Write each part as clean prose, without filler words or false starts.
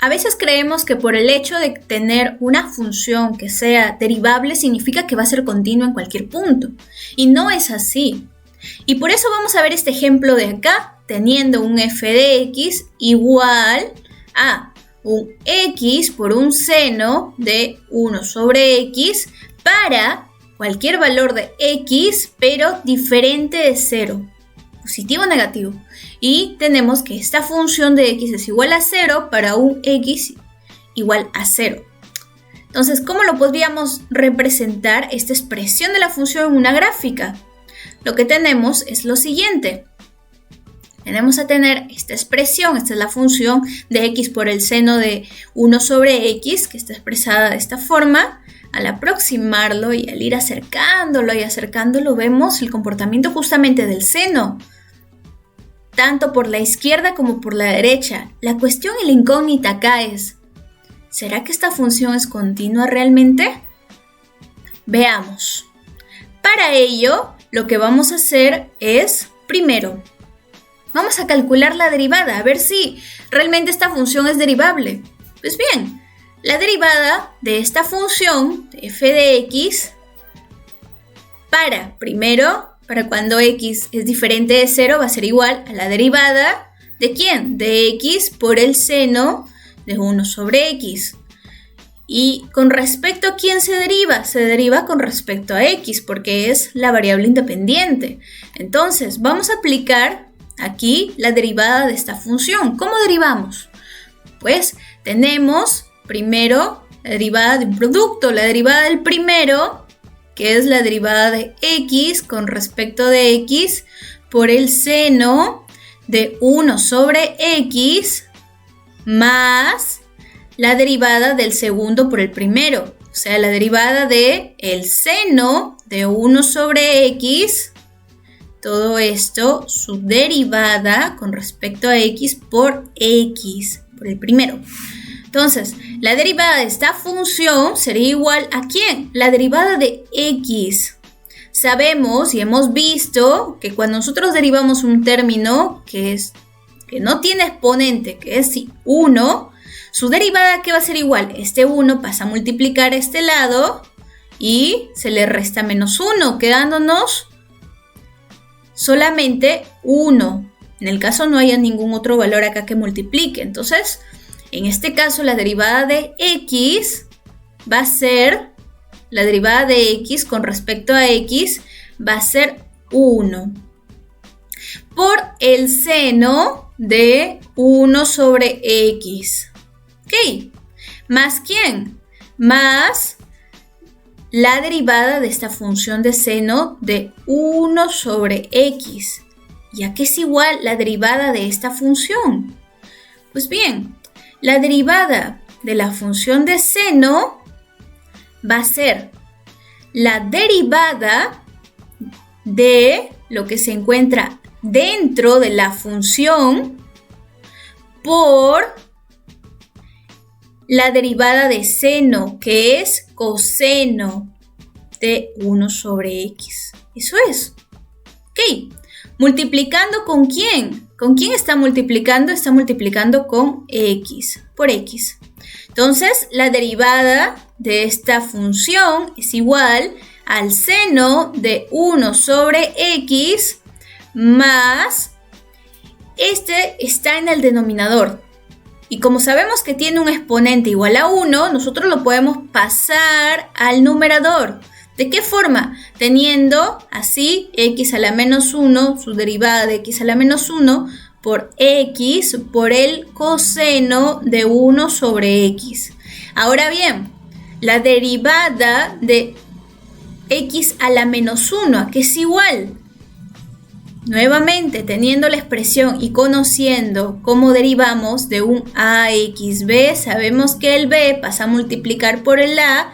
A veces creemos que por el hecho de tener una función que sea derivable significa que va a ser continua en cualquier punto. Y no es así. Y por eso vamos a ver este ejemplo de acá, teniendo un f de x igual a un x por un seno de 1 sobre x para cualquier valor de x, pero diferente de 0, positivo o negativo. Y tenemos que esta función de x es igual a 0 para un x igual a 0. Entonces, ¿cómo lo podríamos representar esta expresión de la función en una gráfica? Lo que tenemos es lo siguiente. Tenemos a tener esta expresión, esta es la función de x por el seno de 1 sobre x, que está expresada de esta forma. Al aproximarlo y al ir acercándolo, vemos el comportamiento justamente del seno, tanto por la izquierda como por la derecha. La cuestión y la incógnita acá es, ¿será que esta función es continua realmente? Veamos. Para ello, lo que vamos a hacer es, primero, vamos a calcular la derivada, a ver si realmente esta función es derivable. Pues bien, la derivada de esta función, de f de x, para cuando x es diferente de 0, va a ser igual a la derivada ¿de quién? De x por el seno de 1 sobre x. Y con respecto a quién se deriva con respecto a x, porque es la variable independiente. Entonces, vamos a aplicar aquí la derivada de esta función. ¿Cómo derivamos? Pues tenemos primero la derivada de un producto, la derivada del primero, que es la derivada de x con respecto de x por el seno de 1 sobre x más la derivada del segundo por el primero, o sea, la derivada de el seno de 1 sobre x, todo esto, su derivada con respecto a x, por el primero. Entonces, la derivada de esta función sería igual a ¿quién? La derivada de x. Sabemos y hemos visto que cuando nosotros derivamos un término que no tiene exponente, que es 1, su derivada, ¿qué va a ser igual? Este 1 pasa a multiplicar este lado y se le resta menos 1, quedándonos solamente 1. En el caso no haya ningún otro valor acá que multiplique. Entonces, en este caso, la derivada de x va a ser, la derivada de x con respecto a x va a ser 1 por el seno de 1 sobre x. ¿Ok? ¿Más quién? Más la derivada de esta función de seno de 1 sobre x. ¿Y a qué es igual la derivada de esta función? Pues bien, la derivada de la función de seno va a ser la derivada de lo que se encuentra dentro de la función por la derivada de seno, que es coseno de 1 sobre x. Eso es. Ok. ¿Multiplicando con quién? ¿Con quién está multiplicando? Está multiplicando con x, por x. Entonces, la derivada de esta función es igual al seno de 1 sobre x más, este está en el denominador. Y como sabemos que tiene un exponente igual a 1, nosotros lo podemos pasar al numerador. ¿De qué forma? Teniendo así x a la menos 1, su derivada de x a la menos 1, por x por el coseno de 1 sobre x. Ahora bien, la derivada de x a la menos 1, ¿a qué es igual? Nuevamente, teniendo la expresión y conociendo cómo derivamos de un a a x b, sabemos que el b pasa a multiplicar por el a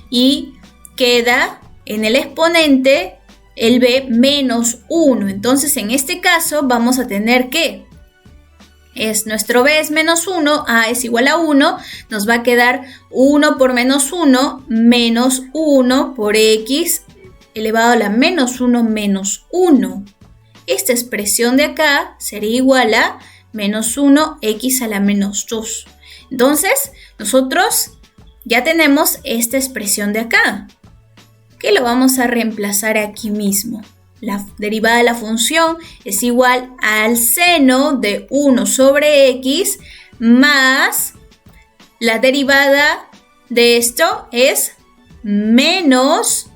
y queda en el exponente el b menos 1. Entonces, en este caso, vamos a tener que nuestro b es menos 1, a es igual a 1, nos va a quedar 1 por menos 1, menos 1 por x elevado a la menos 1 menos 1. Esta expresión de acá sería igual a menos 1, x a la menos 2. Entonces, nosotros ya tenemos esta expresión de acá, que lo vamos a reemplazar aquí mismo. La derivada de la función es igual al seno de 1 sobre x más la derivada de esto es menos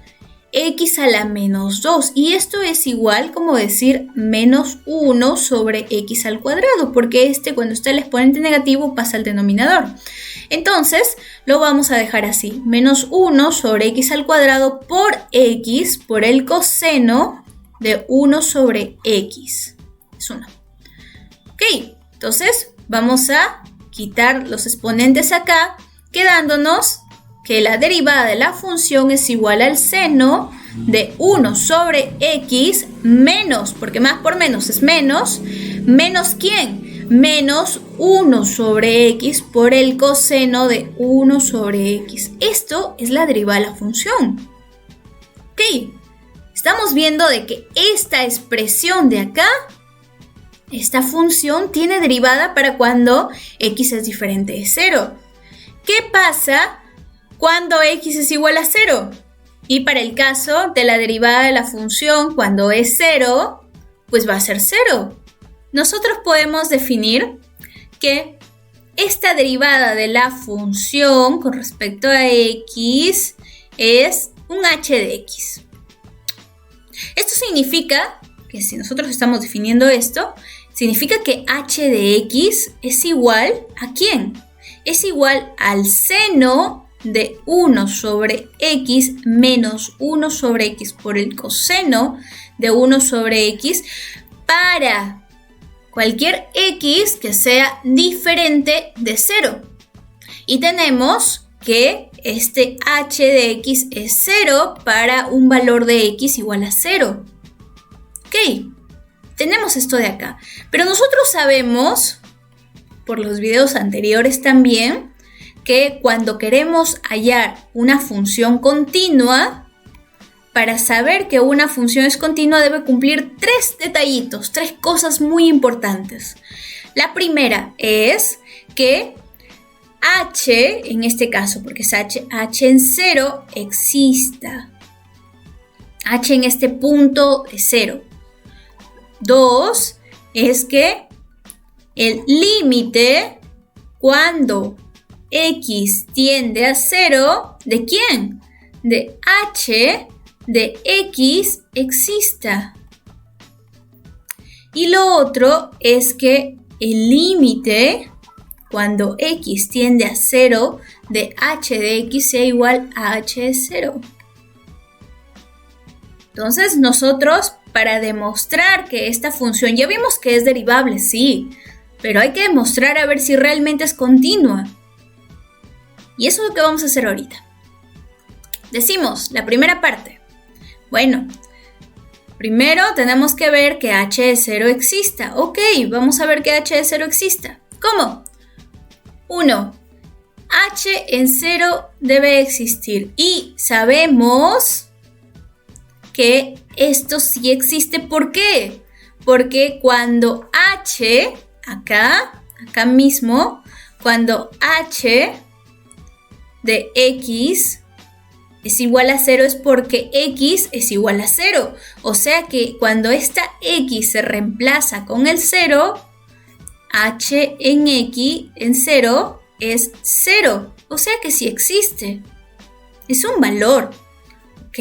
x a la menos 2. Y esto es igual como decir menos 1 sobre x al cuadrado, porque cuando está el exponente negativo pasa al denominador. Entonces lo vamos a dejar así, menos 1 sobre x al cuadrado por x por el coseno de 1 sobre x. Es 1. Ok, entonces vamos a quitar los exponentes acá, quedándonos que la derivada de la función es igual al seno de 1 sobre x menos, porque más por menos es menos, ¿menos quién? Menos 1 sobre x por el coseno de 1 sobre x. Esto es la derivada de la función. Ok, estamos viendo de que esta expresión de acá, esta función tiene derivada para cuando x es diferente de 0. ¿Qué pasa cuando x es igual a 0? Y para el caso de la derivada de la función cuando es 0, pues va a ser 0. Nosotros podemos definir que esta derivada de la función con respecto a x es un h de x. Esto significa que si nosotros estamos definiendo esto, significa que h de x es igual ¿a quién? Es igual al seno de 1 sobre x menos 1 sobre x por el coseno de 1 sobre x para cualquier x que sea diferente de 0. Y tenemos que este h de x es 0 para un valor de x igual a 0. Ok, tenemos esto de acá. Pero nosotros sabemos, por los videos anteriores también, que cuando queremos hallar una función continua, para saber que una función es continua debe cumplir 3 detallitos, 3 cosas muy importantes. La primera es que h, en este caso, porque es h en 0, exista. H en este punto es 0. 2 es que el límite cuando x tiende a 0, ¿de quién? De h de x exista. Y lo otro es que el límite cuando x tiende a 0 de h de x sea igual a h de 0. Entonces nosotros, para demostrar que esta función, ya vimos que es derivable, sí, pero hay que demostrar a ver si realmente es continua. Y eso es lo que vamos a hacer ahorita. Decimos la primera parte. Bueno, primero tenemos que ver que h de 0 exista. Ok, vamos a ver que h de 0 exista. ¿Cómo? 1. H en 0 debe existir. Y sabemos que esto sí existe. ¿Por qué? Porque cuando h, acá mismo, cuando h de x es igual a 0 es porque x es igual a 0. O sea que cuando esta x se reemplaza con el 0, h en x en 0 es 0. O sea que sí existe. Es un valor. ¿Ok?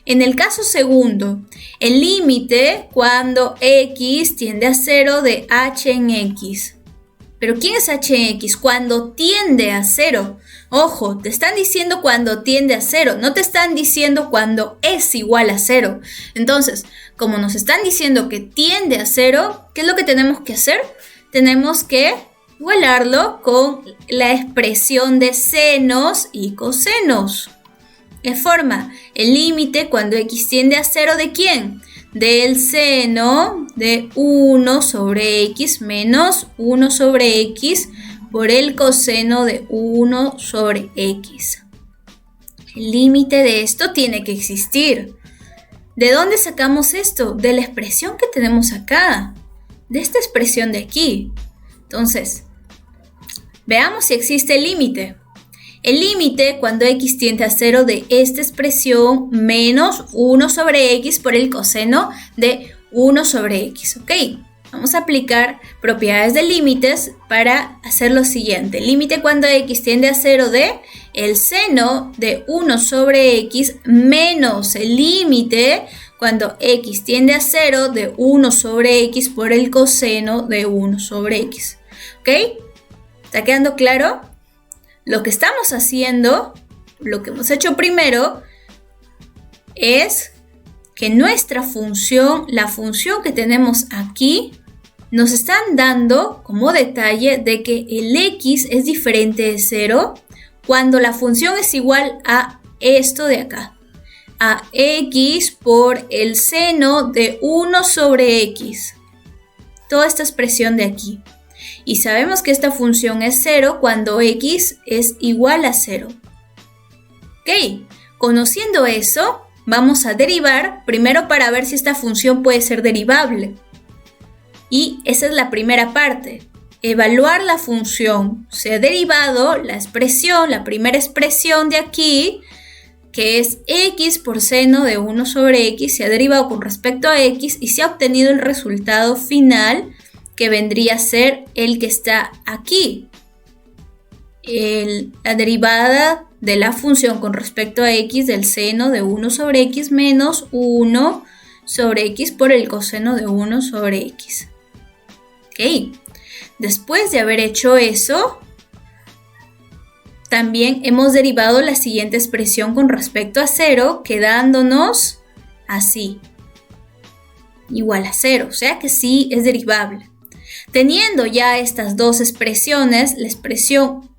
En el caso segundo, el límite cuando x tiende a 0 de h en x. ¿Pero quién es h en x? Cuando tiende a 0. Ojo, te están diciendo cuando tiende a 0, no te están diciendo cuando es igual a 0. Entonces, como nos están diciendo que tiende a 0, ¿qué es lo que tenemos que hacer? Tenemos que igualarlo con la expresión de senos y cosenos. ¿Qué forma? El límite cuando x tiende a 0, ¿de quién? Del seno de 1 sobre x menos 1 sobre x por el coseno de 1 sobre x. El límite de esto tiene que existir. ¿De dónde sacamos esto? De la expresión que tenemos acá. de esta expresión de aquí. Entonces, veamos si existe el límite. El límite cuando x tiende a 0 de esta expresión menos 1 sobre x por el coseno de 1 sobre x, ¿ok? Vamos a aplicar propiedades de límites para hacer lo siguiente. Límite cuando x tiende a 0 de el seno de 1 sobre x menos el límite cuando x tiende a 0 de 1 sobre x por el coseno de 1 sobre x, ¿ok? ¿Está quedando claro? Lo que estamos haciendo, lo que hemos hecho primero, es que nuestra función, la función que tenemos aquí, nos están dando como detalle de que el x es diferente de 0 cuando la función es igual a esto de acá, a x por el seno de 1 sobre x. Toda esta expresión de aquí. Y sabemos que esta función es 0 cuando x es igual a 0. Ok, conociendo eso, vamos a derivar primero para ver si esta función puede ser derivable. Y esa es la primera parte. Evaluar la función. Se ha derivado la expresión, la primera expresión de aquí, que es x por seno de 1 sobre x, se ha derivado con respecto a x y se ha obtenido el resultado final que vendría a ser el que está aquí. La derivada de la función con respecto a x del seno de 1 sobre x menos 1 sobre x por el coseno de 1 sobre x. Ok, después de haber hecho eso, también hemos derivado la siguiente expresión con respecto a 0, quedándonos así, igual a 0, o sea que sí es derivable. Teniendo ya estas dos expresiones, la expresión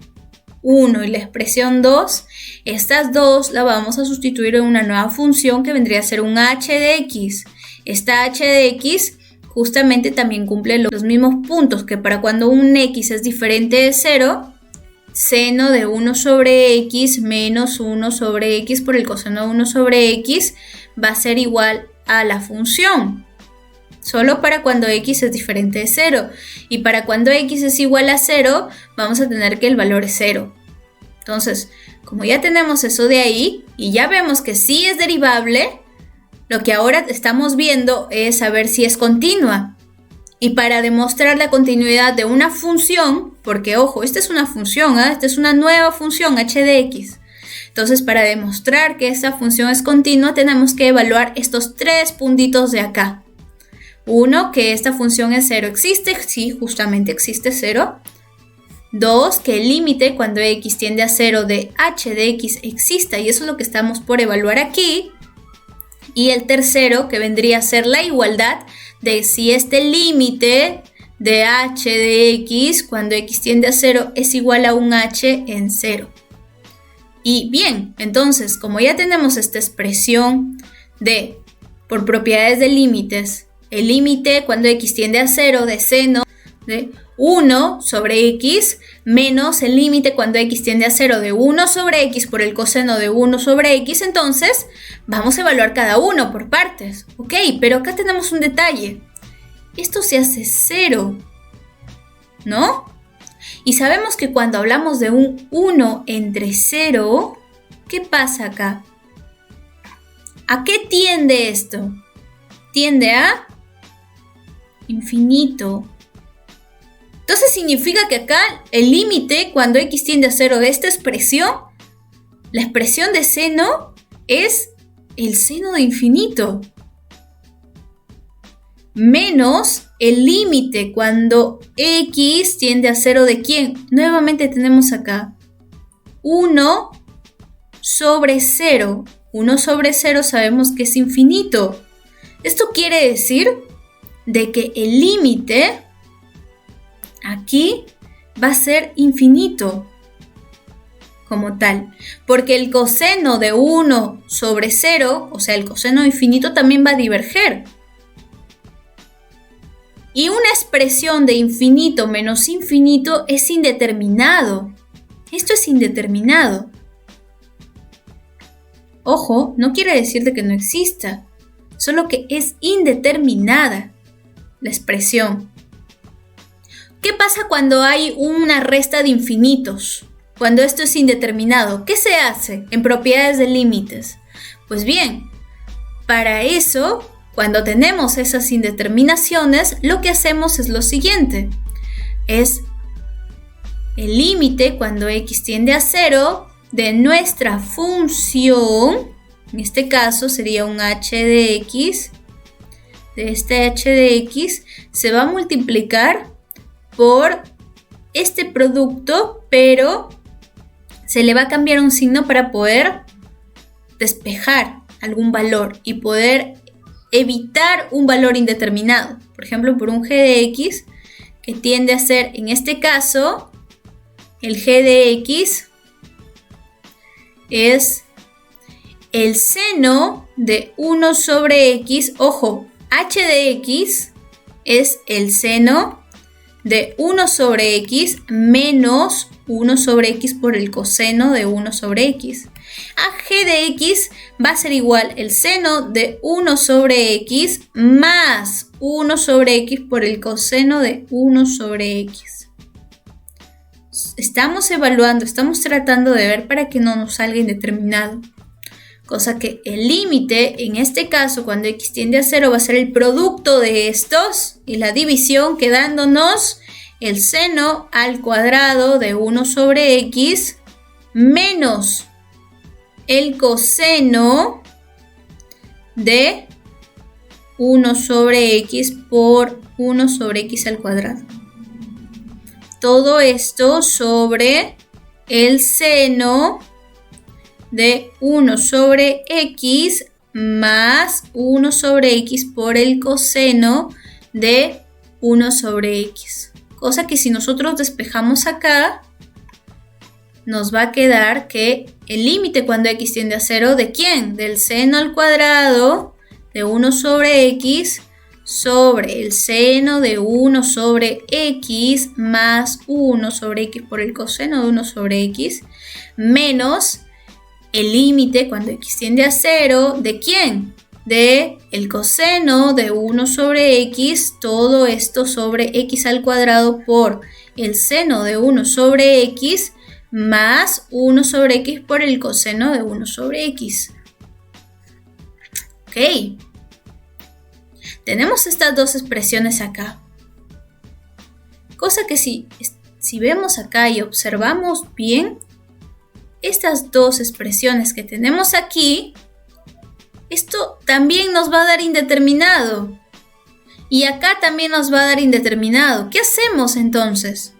1 y la expresión 2, estas dos las vamos a sustituir en una nueva función que vendría a ser un h de x. Esta h de x justamente también cumple los mismos puntos que para cuando un x es diferente de 0, seno de 1 sobre x menos 1 sobre x por el coseno de 1 sobre x va a ser igual a la función. Solo para cuando x es diferente de 0. Y para cuando x es igual a 0, vamos a tener que el valor es 0. Entonces, como ya tenemos eso de ahí, y ya vemos que sí es derivable, lo que ahora estamos viendo es saber si es continua. Y para demostrar la continuidad de una función, porque ojo, esta es una función, esta es una nueva función, h de x. Entonces, para demostrar que esta función es continua, tenemos que evaluar estos tres puntitos de acá. Uno, que esta función en 0 existe, sí, justamente existe 0. 2, que el límite cuando x tiende a 0 de h de x exista, y eso es lo que estamos por evaluar aquí. Y el tercero, que vendría a ser la igualdad de si este límite de h de x cuando x tiende a 0 es igual a un h en 0. Y bien, entonces, como ya tenemos esta expresión de, por propiedades de límites, el límite cuando x tiende a 0 de seno de 1 sobre x menos el límite cuando x tiende a 0 de 1 sobre x por el coseno de 1 sobre x, entonces vamos a evaluar cada uno por partes. Ok, pero acá tenemos un detalle. Esto se hace 0, ¿no? Y sabemos que cuando hablamos de un 1 entre 0, ¿qué pasa acá? ¿A qué tiende esto? Tiende a infinito. Entonces significa que acá el límite cuando x tiende a 0 de esta expresión, la expresión de seno es el seno de infinito. Menos el límite cuando x tiende a 0 de ¿quién? Nuevamente tenemos acá 1 sobre 0. 1 sobre 0 sabemos que es infinito. Esto quiere decir de que el límite aquí va a ser infinito como tal, porque el coseno de 1 sobre 0, o sea, el coseno infinito también va a diverger. Y una expresión de infinito menos infinito es indeterminado. Esto es indeterminado. Ojo, no quiere decir de que no exista, solo que es indeterminada la expresión. pasa cuando hay una resta de infinitos? Cuando esto es indeterminado, ¿qué se hace en propiedades de límites? Pues bien, para eso, cuando tenemos esas indeterminaciones, lo que hacemos es lo siguiente. Es el límite cuando x tiende a 0 de nuestra función, en este caso sería un h de x, de este h de x se va a multiplicar por este producto, pero se le va a cambiar un signo para poder despejar algún valor y poder evitar un valor indeterminado. Por ejemplo, por un g de x que tiende a ser, en este caso, el g de x es el seno de 1 sobre x. Ojo, h de x es el seno de 1 sobre x menos 1 sobre x por el coseno de 1 sobre x. A g de x va a ser igual el seno de 1 sobre x más 1 sobre x por el coseno de 1 sobre x. Estamos evaluando, estamos tratando de ver para que no nos salga indeterminado. Cosa que el límite, en este caso, cuando x tiende a 0, va a ser el producto de estos y la división, quedándonos el seno al cuadrado de 1 sobre x menos el coseno de 1 sobre x por 1 sobre x al cuadrado. Todo esto sobre el seno de 1 sobre x más 1 sobre x por el coseno de 1 sobre x. Cosa que si nosotros despejamos acá, nos va a quedar que el límite cuando x tiende a 0, ¿de quién? Del seno al cuadrado de 1 sobre x sobre el seno de 1 sobre x más 1 sobre x por el coseno de 1 sobre x menos el límite cuando x tiende a 0, ¿de quién? De el coseno de 1 sobre x, todo esto sobre x al cuadrado por el seno de 1 sobre x más 1 sobre x por el coseno de 1 sobre x. Ok. Tenemos estas dos expresiones acá. Cosa que si vemos acá y observamos bien, estas dos expresiones que tenemos aquí, esto también nos va a dar indeterminado. Y acá también nos va a dar indeterminado. ¿Qué hacemos entonces?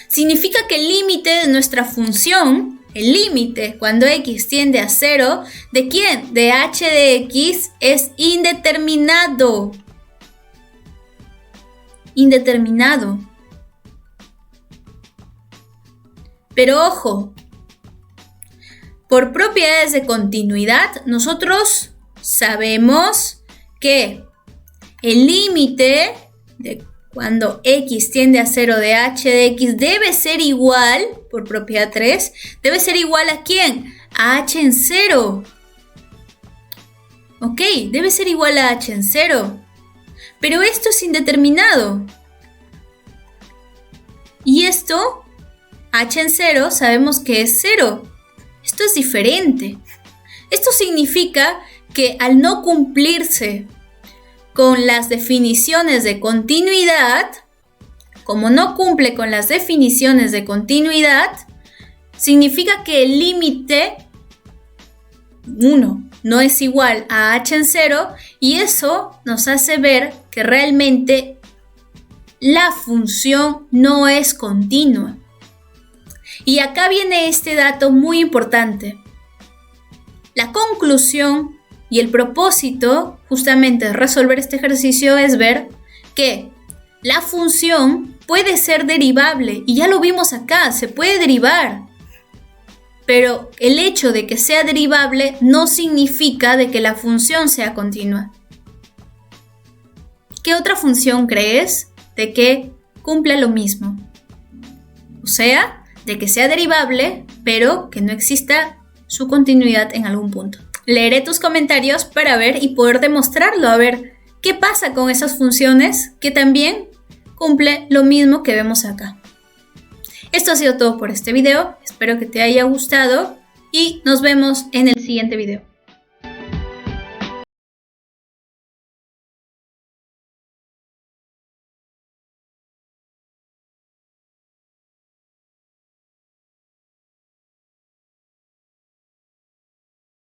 Significa que el límite de nuestra función, el límite cuando x tiende a 0, ¿de quién? De h de x es indeterminado. Indeterminado. Pero ojo, por propiedades de continuidad, nosotros sabemos que el límite de cuando x tiende a 0 de h de x debe ser igual, por propiedad 3, debe ser igual ¿a quién? A h en 0. Ok, debe ser igual a h en 0. Pero esto es indeterminado. Y esto, h en 0, sabemos que es 0. Esto es diferente. Esto significa que al no cumplirse con las definiciones de continuidad, como no cumple con las definiciones de continuidad, significa que el límite 1 no es igual a h en 0 y eso nos hace ver que realmente la función no es continua. Y acá viene este dato muy importante. La conclusión y el propósito justamente de resolver este ejercicio es ver que la función puede ser derivable y ya lo vimos acá, se puede derivar. Pero el hecho de que sea derivable no significa de que la función sea continua. ¿Qué otra función crees de que cumpla lo mismo? O sea, de que sea derivable, pero que no exista su continuidad en algún punto. Leeré tus comentarios para ver y poder demostrarlo, a ver qué pasa con esas funciones que también cumple lo mismo que vemos acá. Esto ha sido todo por este video, espero que te haya gustado y nos vemos en el siguiente video.